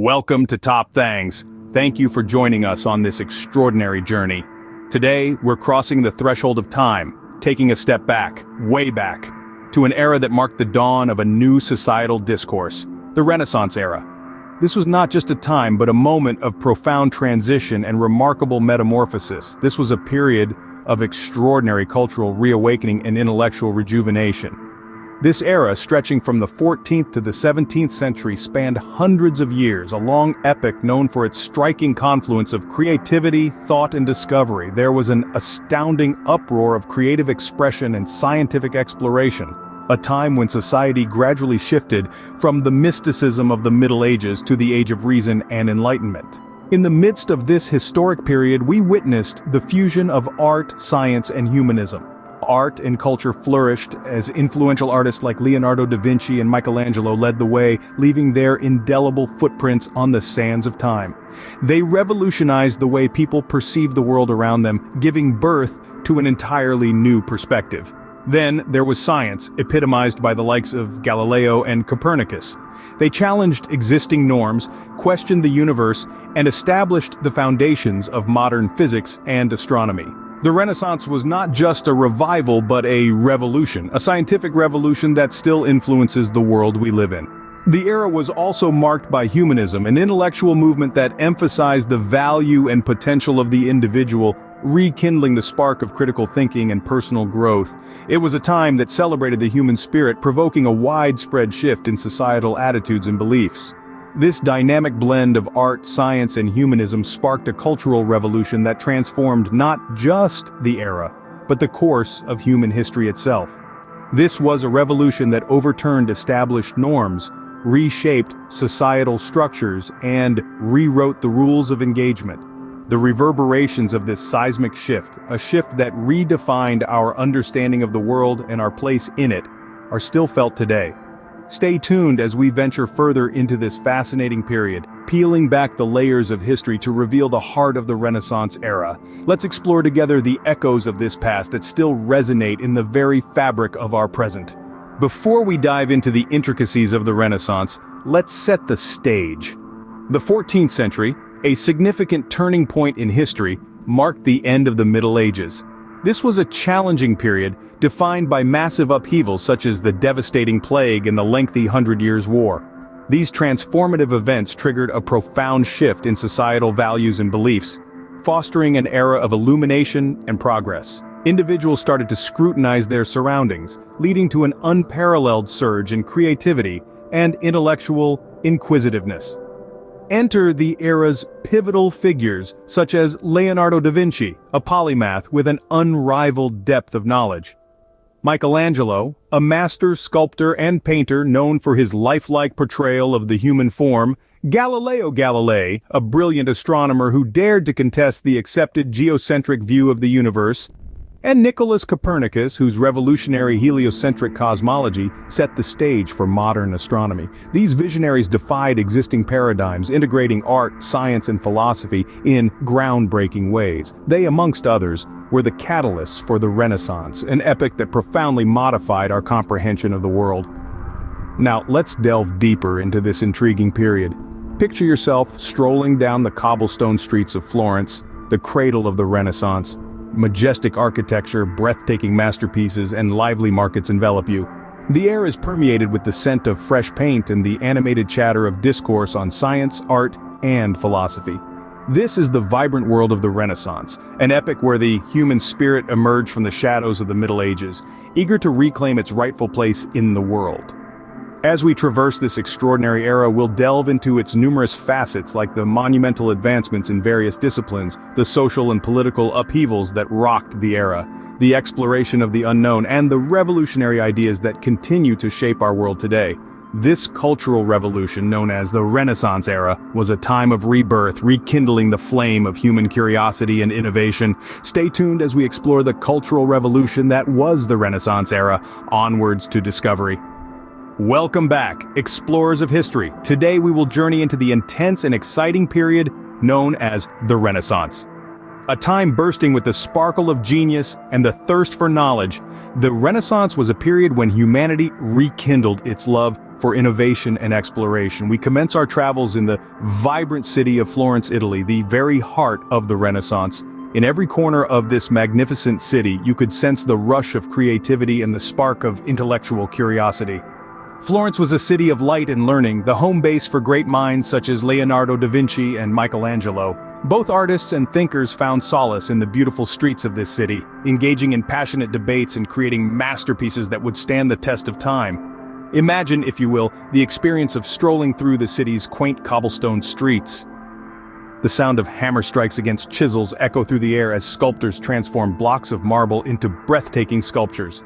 Welcome to Top Thangs. Thank you for joining us on this extraordinary journey. Today, we're crossing the threshold of time, taking a step back, way back, to an era that marked the dawn of a new societal discourse, the Renaissance era. This was not just a time, but a moment of profound transition and remarkable metamorphosis. This was a period of extraordinary cultural reawakening and intellectual rejuvenation. This era, stretching from the 14th to the 17th century, spanned hundreds of years, a long epic known for its striking confluence of creativity, thought, and discovery. There was an astounding uproar of creative expression and scientific exploration, a time when society gradually shifted from the mysticism of the Middle Ages to the Age of Reason and Enlightenment. In the midst of this historic period, we witnessed the fusion of art, science, and humanism. Art and culture flourished as influential artists like Leonardo da Vinci and Michelangelo led the way, leaving their indelible footprints on the sands of time. They revolutionized the way people perceived the world around them, giving birth to an entirely new perspective. Then there was science, epitomized by the likes of Galileo and Copernicus. They challenged existing norms, questioned the universe, and established the foundations of modern physics and astronomy. The Renaissance was not just a revival but a revolution, a scientific revolution that still influences the world we live in. The era was also marked by humanism, an intellectual movement that emphasized the value and potential of the individual, rekindling the spark of critical thinking and personal growth. It was a time that celebrated the human spirit, provoking a widespread shift in societal attitudes and beliefs. This dynamic blend of art, science, and humanism sparked a cultural revolution that transformed not just the era, but the course of human history itself. This was a revolution that overturned established norms, reshaped societal structures, and rewrote the rules of engagement. The reverberations of this seismic shift, a shift that redefined our understanding of the world and our place in it, are still felt today. Stay tuned as we venture further into this fascinating period, peeling back the layers of history to reveal the heart of the Renaissance era. Let's explore together the echoes of this past that still resonate in the very fabric of our present. Before we dive into the intricacies of the Renaissance, let's set the stage. The 14th century, a significant turning point in history, marked the end of the Middle Ages. This was a challenging period, defined by massive upheavals such as the devastating plague and the lengthy Hundred Years' War. These transformative events triggered a profound shift in societal values and beliefs, fostering an era of illumination and progress. Individuals started to scrutinize their surroundings, leading to an unparalleled surge in creativity and intellectual inquisitiveness. Enter the era's pivotal figures such as Leonardo da Vinci, a polymath with an unrivaled depth of knowledge. Michelangelo, a master sculptor and painter known for his lifelike portrayal of the human form. Galileo Galilei, a brilliant astronomer who dared to contest the accepted geocentric view of the universe. And Nicholas Copernicus, whose revolutionary heliocentric cosmology set the stage for modern astronomy. These visionaries defied existing paradigms, integrating art, science, and philosophy in groundbreaking ways. They, amongst others, were the catalysts for the Renaissance, an epoch that profoundly modified our comprehension of the world. Now, let's delve deeper into this intriguing period. Picture yourself strolling down the cobblestone streets of Florence, the cradle of the Renaissance. Majestic architecture, breathtaking masterpieces, and lively markets envelop you. The air is permeated with the scent of fresh paint and the animated chatter of discourse on science, art, and philosophy. This is the vibrant world of the Renaissance, an epoch where the human spirit emerged from the shadows of the Middle Ages, eager to reclaim its rightful place in the world. As we traverse this extraordinary era, we'll delve into its numerous facets like the monumental advancements in various disciplines, the social and political upheavals that rocked the era, the exploration of the unknown, and the revolutionary ideas that continue to shape our world today. This cultural revolution, known as the Renaissance era, was a time of rebirth, rekindling the flame of human curiosity and innovation. Stay tuned as we explore the cultural revolution that was the Renaissance era, onwards to discovery. Welcome back, explorers of history. Today we will journey into the intense and exciting period known as the Renaissance. A time bursting with the sparkle of genius and the thirst for knowledge, the Renaissance was a period when humanity rekindled its love for innovation and exploration. We commence our travels in the vibrant city of Florence, Italy, the very heart of the Renaissance. In every corner of this magnificent city, you could sense the rush of creativity and the spark of intellectual curiosity. Florence was a city of light and learning, the home base for great minds such as Leonardo da Vinci and Michelangelo. Both artists and thinkers found solace in the beautiful streets of this city, engaging in passionate debates and creating masterpieces that would stand the test of time. Imagine, if you will, the experience of strolling through the city's quaint cobblestone streets. The sound of hammer strikes against chisels echo through the air as sculptors transform blocks of marble into breathtaking sculptures.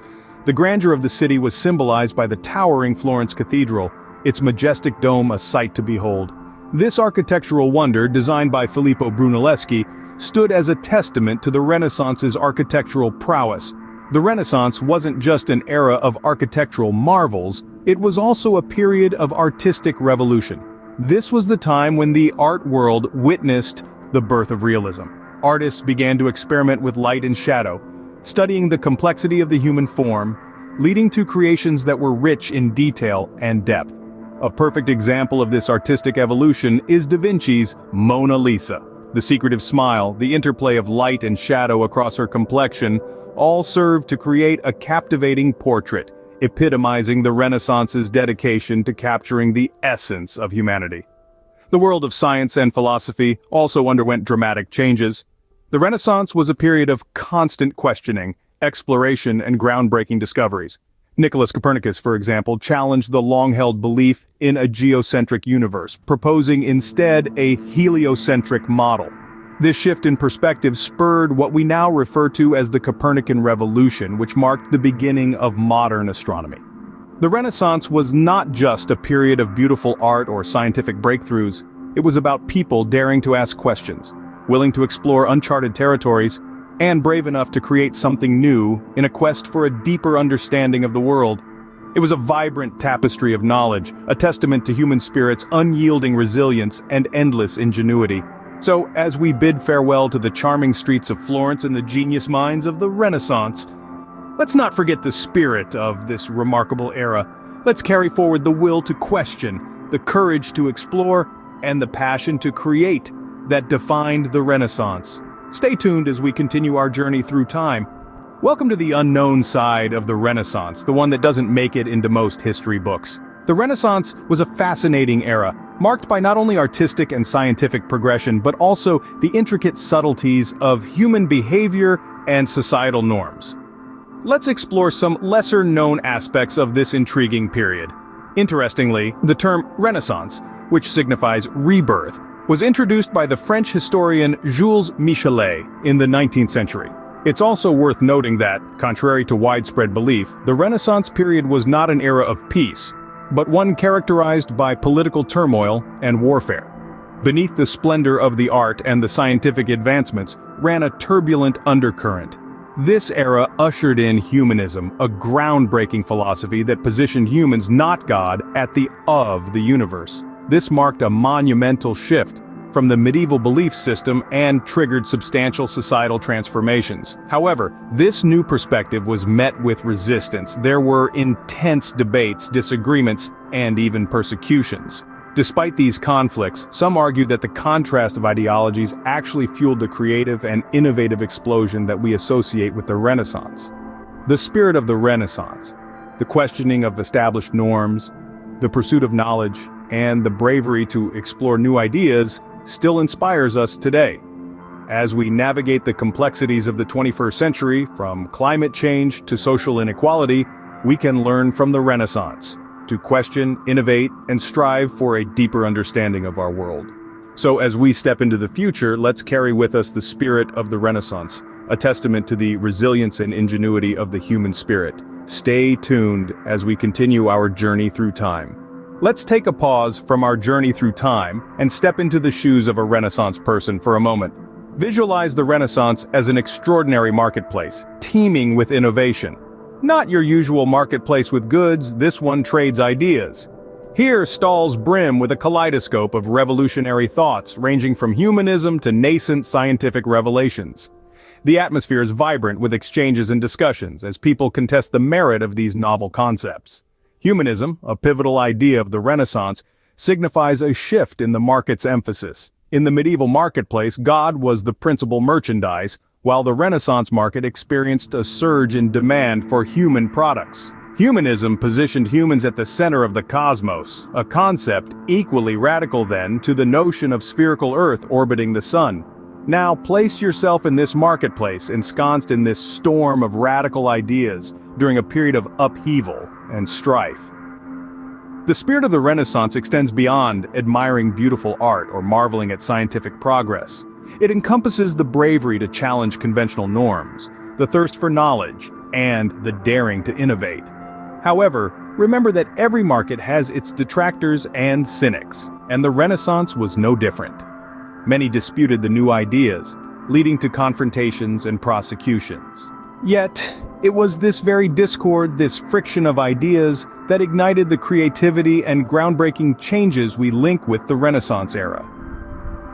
The grandeur of the city was symbolized by the towering Florence Cathedral, its majestic dome a sight to behold. This architectural wonder, designed by Filippo Brunelleschi, stood as a testament to the Renaissance's architectural prowess. The Renaissance wasn't just an era of architectural marvels, it was also a period of artistic revolution. This was the time when the art world witnessed the birth of realism. Artists began to experiment with light and shadow, studying the complexity of the human form, leading to creations that were rich in detail and depth. A perfect example of this artistic evolution is Da Vinci's Mona Lisa. The secretive smile, the interplay of light and shadow across her complexion, all served to create a captivating portrait, epitomizing the Renaissance's dedication to capturing the essence of humanity. The world of science and philosophy also underwent dramatic changes. The Renaissance was a period of constant questioning, exploration, and groundbreaking discoveries. Nicholas Copernicus, for example, challenged the long-held belief in a geocentric universe, proposing instead a heliocentric model. This shift in perspective spurred what we now refer to as the Copernican Revolution, which marked the beginning of modern astronomy. The Renaissance was not just a period of beautiful art or scientific breakthroughs, it was about people daring to ask questions, willing to explore uncharted territories, and brave enough to create something new in a quest for a deeper understanding of the world. It was a vibrant tapestry of knowledge, a testament to human spirit's unyielding resilience and endless ingenuity. So, as we bid farewell to the charming streets of Florence and the genius minds of the Renaissance, let's not forget the spirit of this remarkable era. Let's carry forward the will to question, the courage to explore, and the passion to create that defined the Renaissance. Stay tuned as we continue our journey through time. Welcome to the unknown side of the Renaissance, the one that doesn't make it into most history books. The Renaissance was a fascinating era, marked by not only artistic and scientific progression, but also the intricate subtleties of human behavior and societal norms. Let's explore some lesser-known aspects of this intriguing period. Interestingly, the term Renaissance, which signifies rebirth, was introduced by the French historian Jules Michelet in the 19th century. It's also worth noting that, contrary to widespread belief, the Renaissance period was not an era of peace, but one characterized by political turmoil and warfare. Beneath the splendor of the art and the scientific advancements ran a turbulent undercurrent. This era ushered in humanism, a groundbreaking philosophy that positioned humans, not God, at the of the universe. This marked a monumental shift from the medieval belief system and triggered substantial societal transformations. However, this new perspective was met with resistance. There were intense debates, disagreements, and even persecutions. Despite these conflicts, some argue that the contrast of ideologies actually fueled the creative and innovative explosion that we associate with the Renaissance. The spirit of the Renaissance, the questioning of established norms, the pursuit of knowledge, and the bravery to explore new ideas still inspires us today. As we navigate the complexities of the 21st century, from climate change to social inequality, we can learn from the Renaissance to question, innovate, and strive for a deeper understanding of our world. So as we step into the future, let's carry with us the spirit of the Renaissance, a testament to the resilience and ingenuity of the human spirit. Stay tuned as we continue our journey through time. Let's take a pause from our journey through time and step into the shoes of a Renaissance person for a moment. Visualize the Renaissance as an extraordinary marketplace, teeming with innovation. Not your usual marketplace with goods, this one trades ideas. Here, stalls brim with a kaleidoscope of revolutionary thoughts, ranging from humanism to nascent scientific revelations. The atmosphere is vibrant with exchanges and discussions as people contest the merit of these novel concepts. Humanism, a pivotal idea of the Renaissance, signifies a shift in the market's emphasis. In the medieval marketplace, God was the principal merchandise, while the Renaissance market experienced a surge in demand for human products. Humanism positioned humans at the center of the cosmos, a concept equally radical then to the notion of spherical Earth orbiting the sun. Now place yourself in this marketplace, ensconced in this storm of radical ideas during a period of upheaval and strife. The spirit of the Renaissance extends beyond admiring beautiful art or marveling at scientific progress. It encompasses the bravery to challenge conventional norms, the thirst for knowledge, and the daring to innovate. However, remember that every market has its detractors and cynics, and the Renaissance was no different. Many disputed the new ideas, leading to confrontations and prosecutions. Yet, it was this very discord, this friction of ideas, that ignited the creativity and groundbreaking changes we link with the Renaissance era.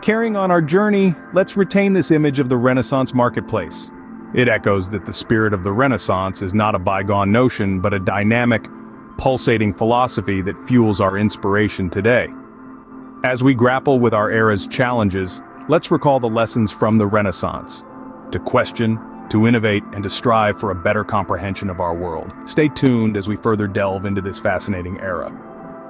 Carrying on our journey, let's retain this image of the Renaissance marketplace. It echoes that the spirit of the Renaissance is not a bygone notion, but a dynamic, pulsating philosophy that fuels our inspiration today. As we grapple with our era's challenges, let's recall the lessons from the Renaissance. To question, to innovate, and to strive for a better comprehension of our world. Stay tuned as we further delve into this fascinating era.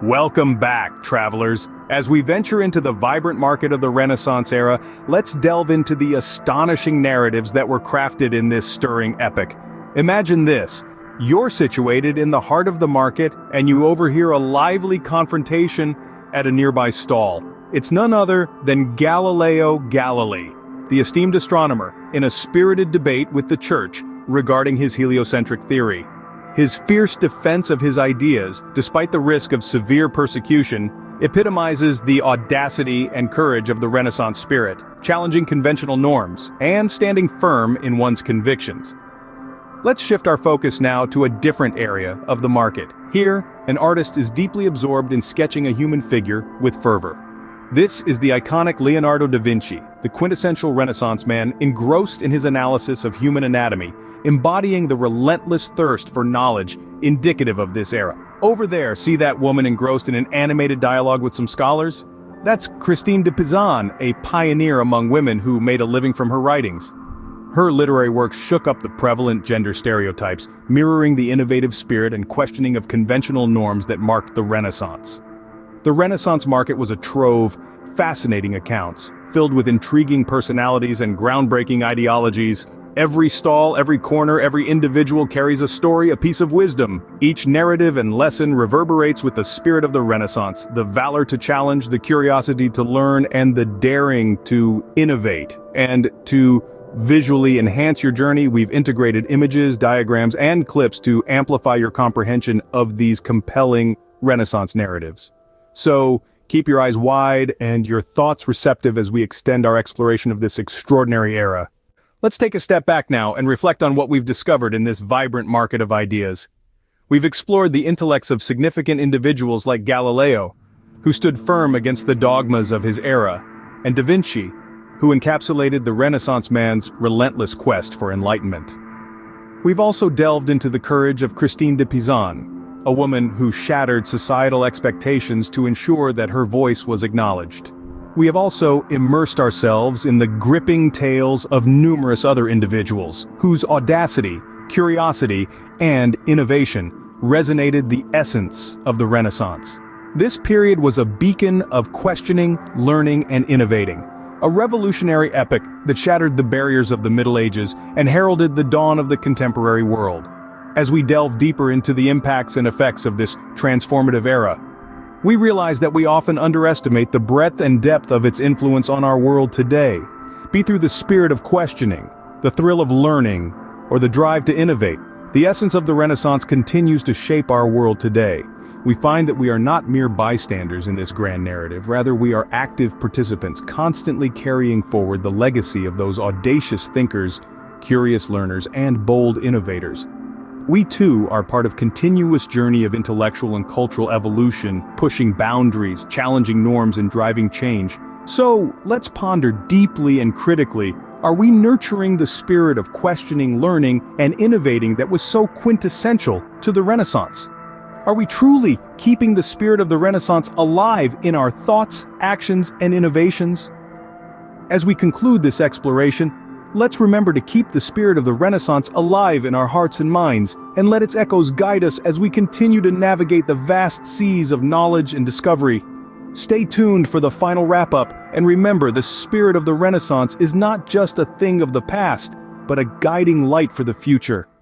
Welcome back, travelers. As we venture into the vibrant market of the Renaissance era, let's delve into the astonishing narratives that were crafted in this stirring epic. Imagine this. You're situated in the heart of the market, and you overhear a lively confrontation at a nearby stall. It's none other than Galileo Galilei, the esteemed astronomer, in a spirited debate with the Church regarding his heliocentric theory. His fierce defense of his ideas, despite the risk of severe persecution, epitomizes the audacity and courage of the Renaissance spirit, challenging conventional norms and standing firm in one's convictions. Let's shift our focus now to a different area of the market. Here, an artist is deeply absorbed in sketching a human figure with fervor. This is the iconic Leonardo da Vinci, the quintessential Renaissance man engrossed in his analysis of human anatomy, embodying the relentless thirst for knowledge indicative of this era. Over there, see that woman engrossed in an animated dialogue with some scholars? That's Christine de Pizan, a pioneer among women who made a living from her writings. Her literary works shook up the prevalent gender stereotypes, mirroring the innovative spirit and questioning of conventional norms that marked the Renaissance. The Renaissance market was a trove of fascinating accounts, filled with intriguing personalities and groundbreaking ideologies. Every stall, every corner, every individual carries a story, a piece of wisdom. Each narrative and lesson reverberates with the spirit of the Renaissance, the valor to challenge, the curiosity to learn, and the daring to innovate. And to visually enhance your journey, we've integrated images, diagrams, and clips to amplify your comprehension of these compelling Renaissance narratives. So, keep your eyes wide and your thoughts receptive as we extend our exploration of this extraordinary era. Let's take a step back now and reflect on what we've discovered in this vibrant market of ideas. We've explored the intellects of significant individuals like Galileo, who stood firm against the dogmas of his era, and Da Vinci, who encapsulated the Renaissance man's relentless quest for enlightenment. We've also delved into the courage of Christine de Pizan, a woman who shattered societal expectations to ensure that her voice was acknowledged. We have also immersed ourselves in the gripping tales of numerous other individuals whose audacity, curiosity, and innovation resonated the essence of the Renaissance. This period was a beacon of questioning, learning, and innovating, a revolutionary epoch that shattered the barriers of the Middle Ages and heralded the dawn of the contemporary world. As we delve deeper into the impacts and effects of this transformative era, we realize that we often underestimate the breadth and depth of its influence on our world today. Be through the spirit of questioning, the thrill of learning, or the drive to innovate, the essence of the Renaissance continues to shape our world today. We find that we are not mere bystanders in this grand narrative, rather we are active participants, constantly carrying forward the legacy of those audacious thinkers, curious learners, and bold innovators. We too are part of a continuous journey of intellectual and cultural evolution, pushing boundaries, challenging norms, and driving change. So, let's ponder deeply and critically, are we nurturing the spirit of questioning, learning, and innovating that was so quintessential to the Renaissance? Are we truly keeping the spirit of the Renaissance alive in our thoughts, actions, and innovations? As we conclude this exploration, let's remember to keep the spirit of the Renaissance alive in our hearts and minds, and let its echoes guide us as we continue to navigate the vast seas of knowledge and discovery. Stay tuned for the final wrap-up, and remember, the spirit of the Renaissance is not just a thing of the past, but a guiding light for the future.